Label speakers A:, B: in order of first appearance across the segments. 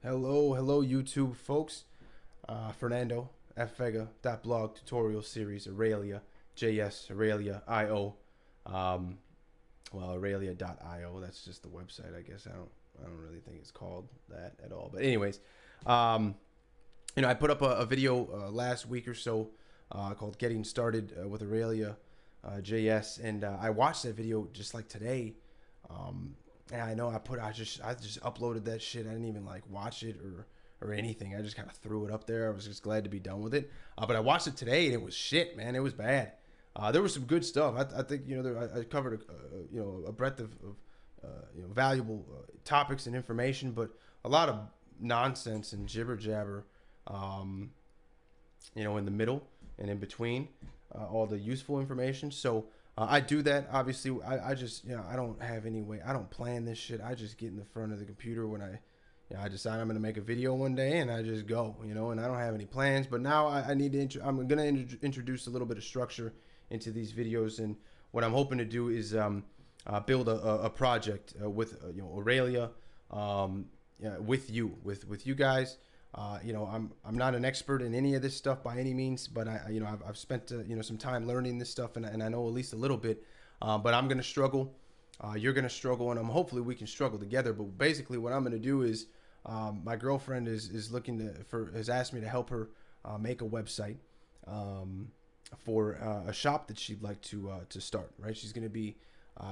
A: Hello, YouTube folks. Fernando, FVega.Blog tutorial series, Aurelia.JS, Aurelia.io. Um, well, Aurelia.io. That's just the website, I guess. I don't really think it's called that at all. But anyways, um, I put up a video last week or so called "Getting Started with Aurelia.JS," and I watched that video just like today. And I know I just uploaded that shit. I didn't even like watch it or anything. I just kind of threw it up there. I was just glad to be done with it. But I watched it today and it was shit, man. It was bad. There was some good stuff. I think I covered a breadth of valuable topics and information, but a lot of nonsense and jibber jabber, um, in the middle and in between all the useful information. So I do that. Obviously, I just, I don't have any way. I don't plan this shit. I just get in the front of the computer when I decide I'm going to make a video one day and I just go, and I don't have any plans. But now I need to, I'm going to introduce a little bit of structure into these videos. And what I'm hoping to do is build a project with, Aurelia, with you guys. I'm not an expert in any of this stuff by any means, but I've spent some time learning this stuff, and I know at least a little bit. But I'm gonna struggle, you're gonna struggle, and hopefully we can struggle together. But basically, what I'm gonna do is, my girlfriend is looking has asked me to help her make a website for a shop that she'd like to start. Right, she's gonna be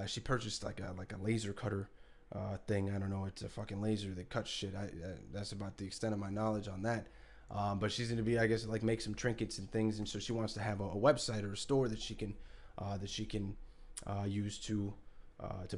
A: she purchased like a laser cutter thing. I don't know. It's a fucking laser that cuts shit. That's about the extent of my knowledge on that. But she's gonna be, I guess, like make some trinkets and things, and so she wants to have a website or a store that she can use to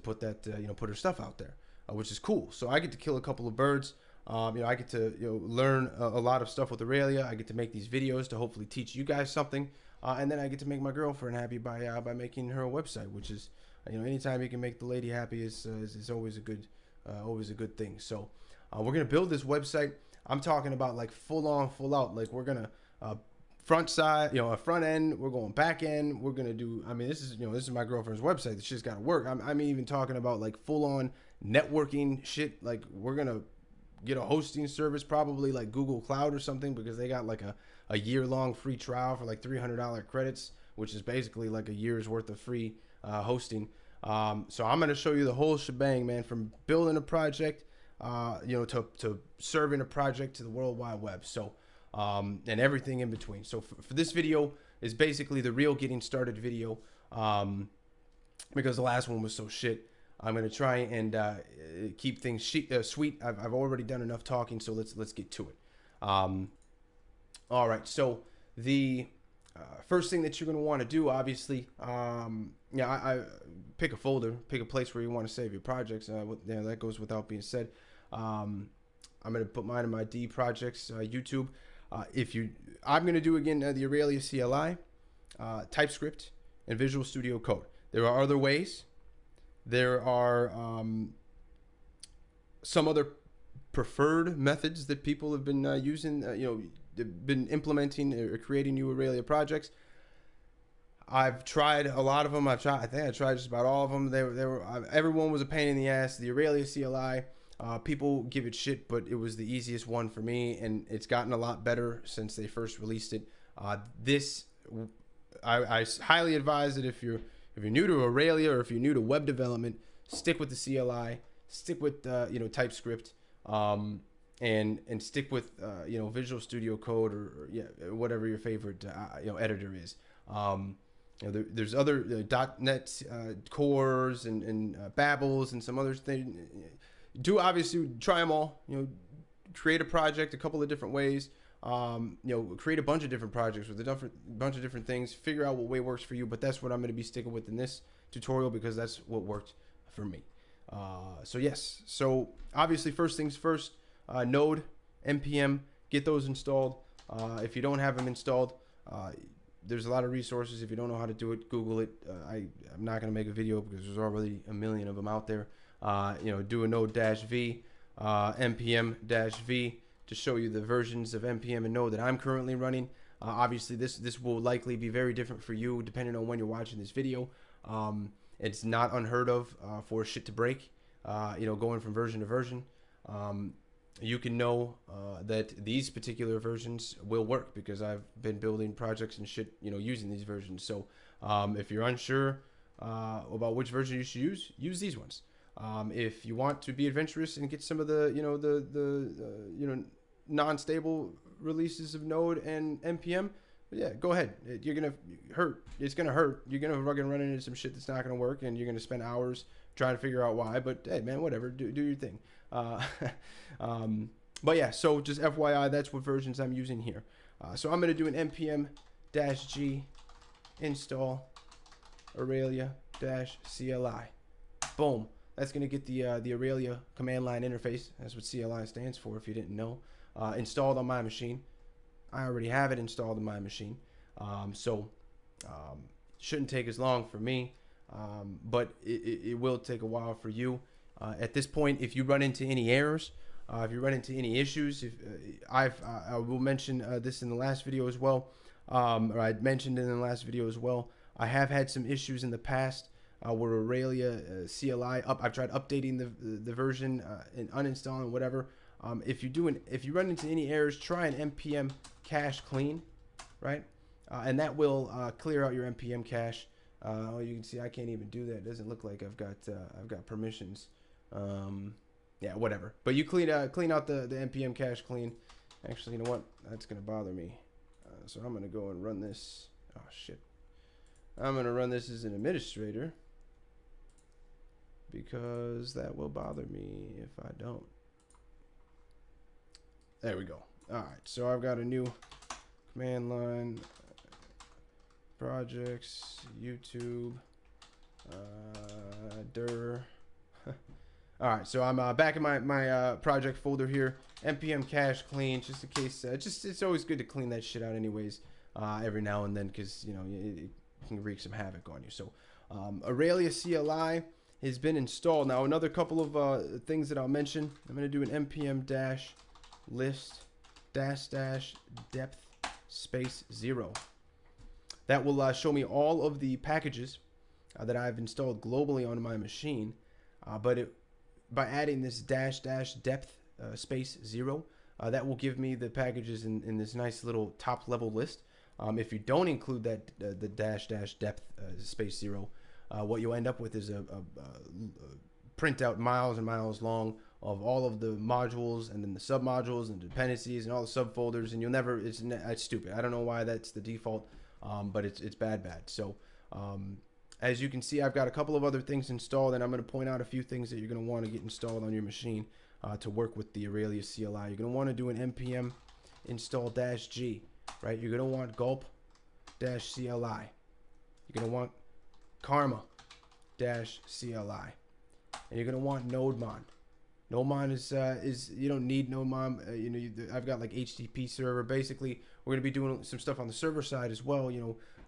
A: put that put her stuff out there, which is cool. So I get to kill a couple of birds. I get to learn a lot of stuff with Aurelia. I get to make these videos to hopefully teach you guys something, and then I get to make my girlfriend happy by making her a website, which is anytime you can make the lady happy is always a good thing. So we're gonna build this website. I'm talking about like full on, full out. Like we're gonna front side, a front end. We're going back end. We're gonna do. I mean, this is my girlfriend's website. This shit's gotta work. I'm even talking about like full on networking shit. Like we're gonna get a hosting service, probably like Google Cloud or something, because they got like a year-long free trial for like $300 credits, which is basically like a year's worth of free hosting. So I'm going to show you the whole shebang, man, from building a project, to serving a project to the World Wide Web. So, and everything in between. So for this video is basically the real getting started video, because the last one was so shit. I'm going to try and keep things sweet. I've already done enough talking, so let's get to it. All right. So the first thing that you're going to want to do, obviously, I pick a folder, pick a place where you want to save your projects. That goes without being said. I'm going to put mine in my D projects, YouTube. I'm going to do again the Aurelia-CLI, TypeScript, and Visual Studio Code. There are other ways. There are some other preferred methods that people have been using. Been implementing or creating new Aurelia projects. I've tried a lot of them. I think I tried just about all of them. Everyone was a pain in the ass. The Aurelia-CLI, people give it shit, but it was the easiest one for me, and it's gotten a lot better since they first released it. I highly advise that if you're new to Aurelia or if you're new to web development, stick with the CLI, stick with TypeScript, and stick with Visual Studio Code or whatever your favorite editor is. There's other .NET cores and Babels and some other things. Obviously try them all. Create a project a couple of different ways. Create a bunch of different projects with a bunch of different things. Figure out what way works for you. But that's what I'm going to be sticking with in this tutorial because that's what worked for me. So yes. So obviously, first things first. Node, npm, get those installed. If you don't have them installed, there's a lot of resources. If you don't know how to do it, Google it. I'm not going to make a video because there's already a million of them out there. Do a node-v, npm-v to show you the versions of npm and node that I'm currently running. Obviously, this will likely be very different for you depending on when you're watching this video. It's not unheard of for shit to break, going from version to version. you can know that these particular versions will work, because I've been building projects and shit, using these versions. So if you're unsure about which version you should use these ones. If you want to be adventurous and get some of the non-stable releases of Node and npm, yeah, go ahead. You're gonna hurt. It's gonna hurt. You're gonna run into some shit that's not gonna work, and you're gonna spend hours trying to figure out why. But hey, man, whatever. Do your thing. But yeah, so just FYI, that's what versions I'm using here. So I'm gonna do an npm-g install Aurelia-CLI. Boom. That's gonna get the Aurelia command line interface. That's what CLI stands for, if you didn't know. Installed on my machine. I already have it installed on my machine, so shouldn't take as long for me, but it will take a while for you. At this point, if you run into any errors, if you run into any issues, I will mention this in the last video as well, or I mentioned it in the last video as well. I have had some issues in the past where Aurelia-CLI I've tried updating the version and uninstalling whatever. If you run into any errors, try an npm cache clean, right? And that will clear out your npm cache. Oh, you can see I can't even do that. It doesn't look like I've got permissions. Yeah, whatever. But you clean out the npm cache clean. Actually, you know what? That's gonna bother me. So I'm gonna go and run this. Oh shit! I'm gonna run this as an administrator, because that will bother me if I don't. There we go. All right, so I've got a new command line, projects, YouTube, dir. All right, so I'm back in my project folder here. npm cache clean, just in case. It's always good to clean that shit out, anyways, every now and then, because it can wreak some havoc on you. So Aurelia-CLI has been installed. Now another couple of things that I'll mention. I'm going to do an npm dash list dash depth space 0. That will show me all of the packages that I've installed globally on my machine, but by adding this dash depth space 0, that will give me the packages in this nice little top level list. If you don't include that the dash depth space 0, what you'll end up with is a printout miles and miles long of all of the modules, and then the submodules and dependencies and all the subfolders, and you'll never. It's stupid. I don't know why that's the default, but it's bad. So as you can see, I've got a couple of other things installed, and I'm going to point out a few things that you're going to want to get installed on your machine to work with the Aurelia-CLI. You're going to want to do an npm install -g, right? You're going to want gulp -CLI. You're going to want karma -CLI, and you're going to want nodemon. Nodemon is you don't need nodemon. I've got like HTTP server. Basically, we're going to be doing some stuff on the server side as well.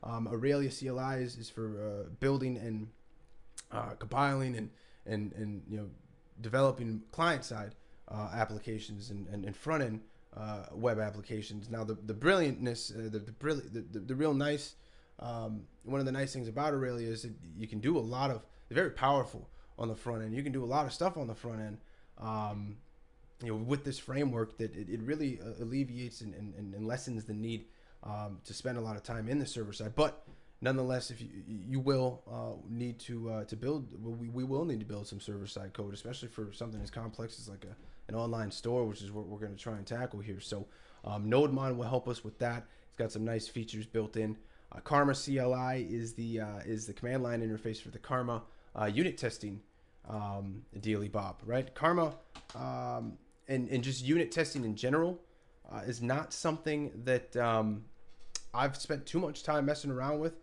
A: Aurelia-CLI is for building and compiling and developing client side applications and front end web applications. Now the brilliantness, the real nice, one of the nice things about Aurelia is that you can do a lot of. They're very powerful on the front end. You can do a lot of stuff on the front end. With this framework, that it really alleviates and lessens the need to spend a lot of time in the server side. But nonetheless, if you will need to build, we will need to build some server side code, especially for something as complex as like an online store, which is what we're going to try and tackle here. So nodemon will help us with that. It's got some nice features built in. Karma CLI is the command line interface for the Karma unit testing dealy bob, right? Karma and just unit testing in general is not something that I've spent too much time messing around with,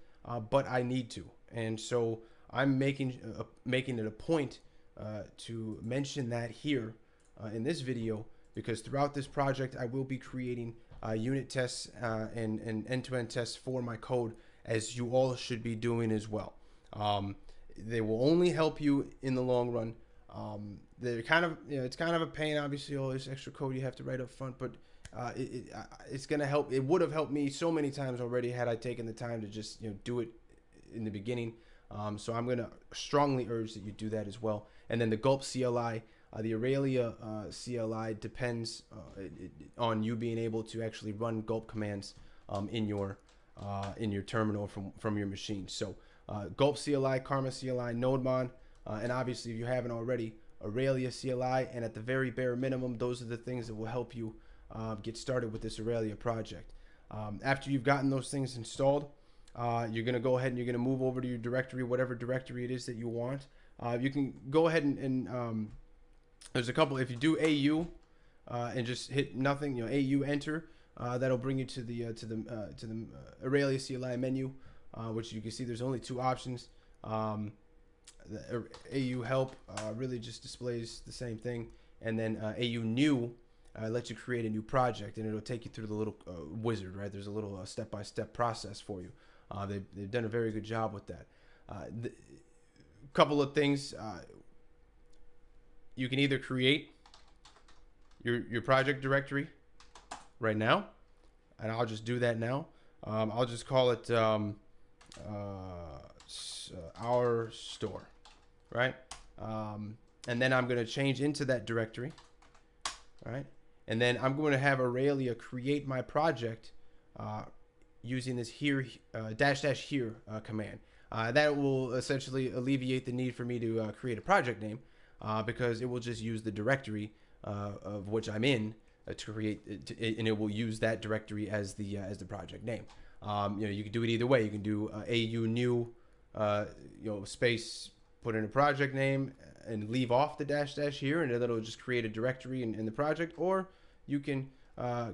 A: but I need to, and so I'm making it a point to mention that here in this video, because throughout this project I will be creating unit tests and end-to-end tests for my code, as you all should be doing as well. They will only help you in the long run. They're kind of, it's kind of a pain, obviously, all this extra code you have to write up front, but it's gonna help. It would have helped me so many times already had I taken the time to just do it in the beginning. So I'm gonna strongly urge that you do that as well. And then the gulp CLI, The Aurelia-CLI depends on you being able to actually run gulp commands in your terminal from your machine. So gulp CLI, Karma CLI, nodemon, and obviously if you haven't already, Aurelia-CLI, and at the very bare minimum, those are the things that will help you get started with this Aurelia project. After you've gotten those things installed, you're going to go ahead and you're going to move over to your directory, whatever directory it is that you want. You can go ahead and there's a couple. If you do AU and just hit nothing, AU enter, that'll bring you to the Aurelia-CLI menu, which you can see there's only two options. The AU help really just displays the same thing, and then AU new lets you create a new project, and it'll take you through the little wizard, right? There's a little step-by-step process for you. They've done a very good job with that. Couple of things. You can either create your project directory right now, and I'll just do that now. I'll just call it our store, right? And then I'm going to change into that directory, right? And then I'm going to have Aurelia create my project using this here --here command. That will essentially alleviate the need for me to create a project name, because it will just use the directory of which I'm in to create and it will use that directory as the project name. You can do it either way. You can do AU new space, put in a project name and leave off the -- here, and it'll just create a directory in the project, or you can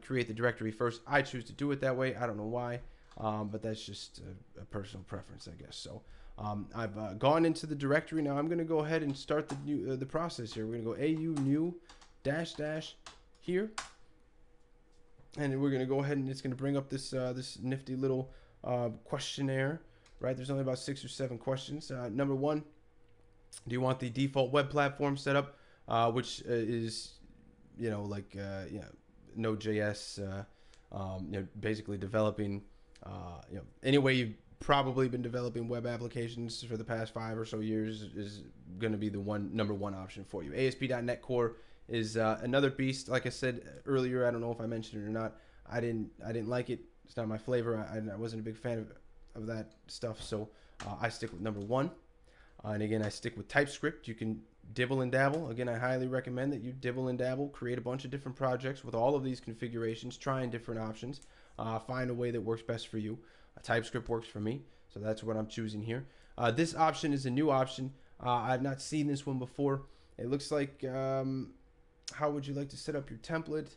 A: create the directory first. I choose to do it that way. I don't know why, but that's just a personal preference, I guess. So I've gone into the directory. Now I'm going to go ahead and start the process here. We're going to go AU new -- here, and we're going to go ahead and it's going to bring up this this nifty little questionnaire, right? There's only about 6 or 7 questions. Number 1, do you want the default web platform set up, which is like Node.js, basically developing any way you've probably been developing web applications for the past 5 or so years is going to be the number one option for you. ASP.NET Core is another beast. Like I said earlier, I don't know if I mentioned it or not. I didn't like it. It's not my flavor. I wasn't a big fan of that stuff. So I stick with number 1. And again, I stick with TypeScript. You can dibble and dabble. Again, I highly recommend that you dibble and dabble, create a bunch of different projects with all of these configurations, trying different options, find a way that works best for you. TypeScript works for me, so that's what I'm choosing here. This option is a new option. I've not seen this one before. It looks like, how would you like to set up your template?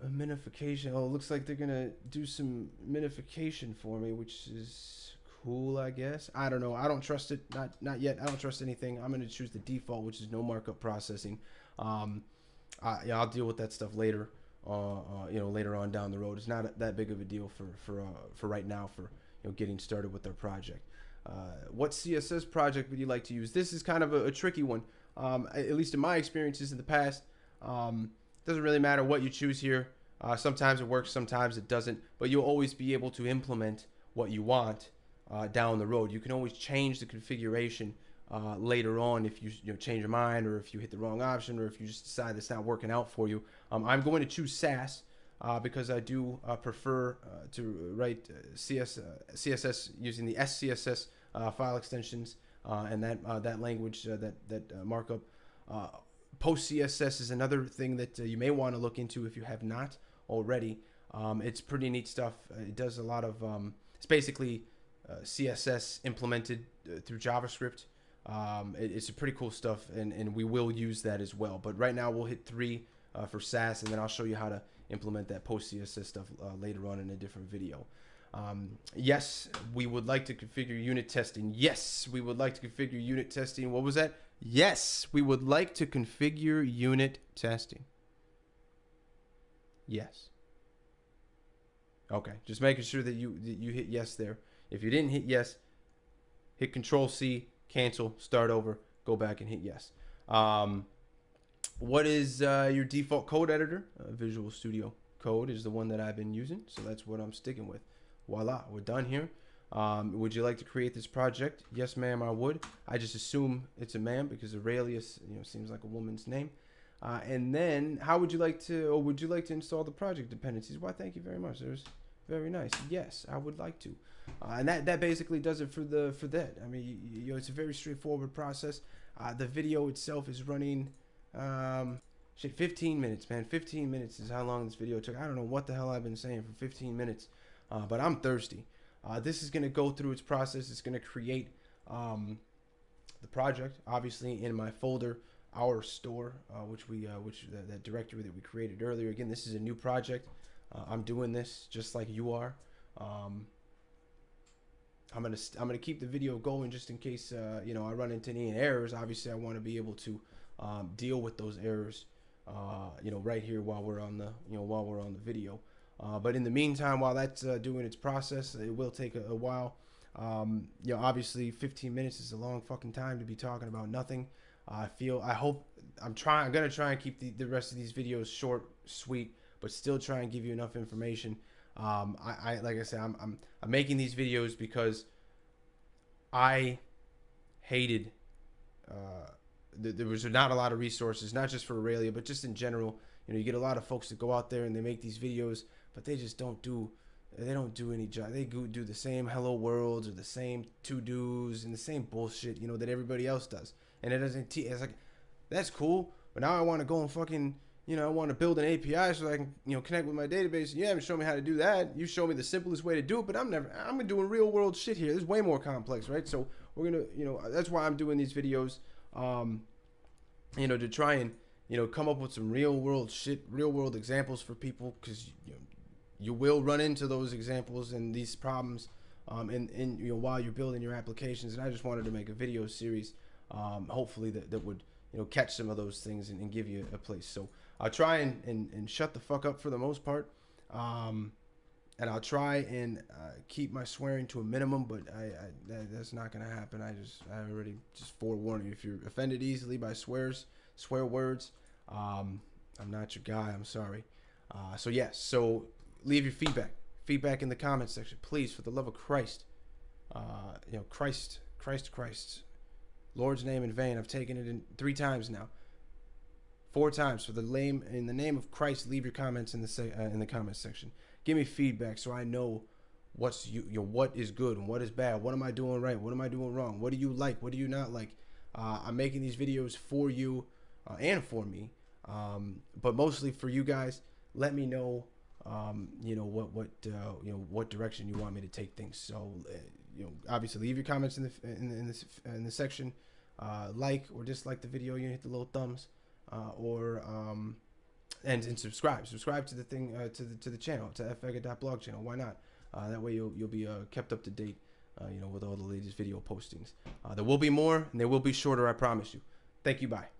A: Minification. Oh, it looks like they're going to do some minification for me, which is cool, I guess. I don't know. I don't trust it. Not yet. I don't trust anything. I'm going to choose the default, which is no markup processing. Yeah, I'll deal with that stuff later. Later on down the road. It's not that big of a deal for right now, for getting started with their project. What CSS project would you like to use? This is kind of a tricky one. At least in my experiences in the past, doesn't really matter what you choose here. Sometimes it works, sometimes it doesn't, but you'll always be able to implement what you want down the road. You can always change the configuration later on if you change your mind, or if you hit the wrong option, or if you just decide it's not working out for you. I'm going to choose Sass because I do prefer to write CSS using the SCSS file extensions and that language, that markup. Post CSS is another thing that you may want to look into if you have not already. It's pretty neat stuff. It does a lot of it's basically CSS implemented through JavaScript. It's a pretty cool stuff, and we will use that as well. But right now we'll hit 3 for Sass, and then I'll show you how to implement that post CSS stuff later on in a different video. Yes, we would like to configure unit testing. Yes, we would like to configure unit testing. What was that? Yes, we would like to configure unit testing. Yes. Okay, just making sure that you hit yes there. If you didn't hit yes, hit Control C, cancel, start over, go back and hit yes. What is your default code editor? Visual Studio Code is the one that I've been using, so that's what I'm sticking with. Voila, we're done here. Would you like to create this project? Yes, ma'am, I would. I just assume it's a man because Aurelia, seems like a woman's name. And then, how would you like to, or would you like to install the project dependencies? Why, thank you very much. There's very nice. Yes, I would like to. And that basically does it for that. I mean, it's a very straightforward process. The video itself is running, 15 minutes, man. 15 minutes is how long this video took. I don't know what the hell I've been saying for 15 minutes, but I'm thirsty. This is gonna go through its process. It's gonna create the project, obviously, in my folder, our store, that directory that we created earlier. Again, this is a new project. I'm doing this just like you are. I'm gonna keep the video going just in case I run into any errors. Obviously, I want to be able to deal with those errors, right here while we're on the video. But in the meantime, while that's doing its process, it will take a while. Obviously 15 minutes is a long fucking time to be talking about nothing. I'm gonna try and keep the rest of these videos short, sweet, but still try and give you enough information. Like I said, I'm making these videos because I hated there was not a lot of resources, not just for Aurelia, but just in general. You get a lot of folks that go out there and they make these videos, but they just don't do any job. They do the same hello worlds or the same to-dos and the same bullshit, that everybody else does. And it doesn't it's like, that's cool, but now I want to go and fucking, I want to build an API so I can, connect with my database. You haven't shown me how to do that. You show me the simplest way to do it, but I'm doing real world shit here. This is way more complex, right? So we're going to, that's why I'm doing these videos, to try and, come up with some real world shit, real world examples for people, because you will run into those examples and these problems while you're building your applications. And I just wanted to make a video series, hopefully that would catch some of those things and give you a place. So I'll try and shut the fuck up for the most part, and I'll try and keep my swearing to a minimum, but that's not gonna happen. I already just forewarn you, if you're offended easily by swear words, I'm not your guy. I'm sorry. So yes, so leave your feedback in the comments section, please, for the love of Christ. Christ, Lord's name in vain. I've taken it in 3 times now, 4 times. For in the name of Christ, leave your comments in the comments section. Give me feedback so I know what is good and what is bad. What am I doing right? What am I doing wrong? What do you like? What do you not like? I'm making these videos for you and for me, but mostly for you guys. Let me know, what direction you want me to take things. So, obviously leave your comments in the section. Like or dislike the video. You hit the little thumbs, and subscribe to the thing, to the channel, to FVega.Blog channel. Why not? That way you'll be kept up to date, with all the latest video postings. There will be more and they will be shorter, I promise you. Thank you. Bye.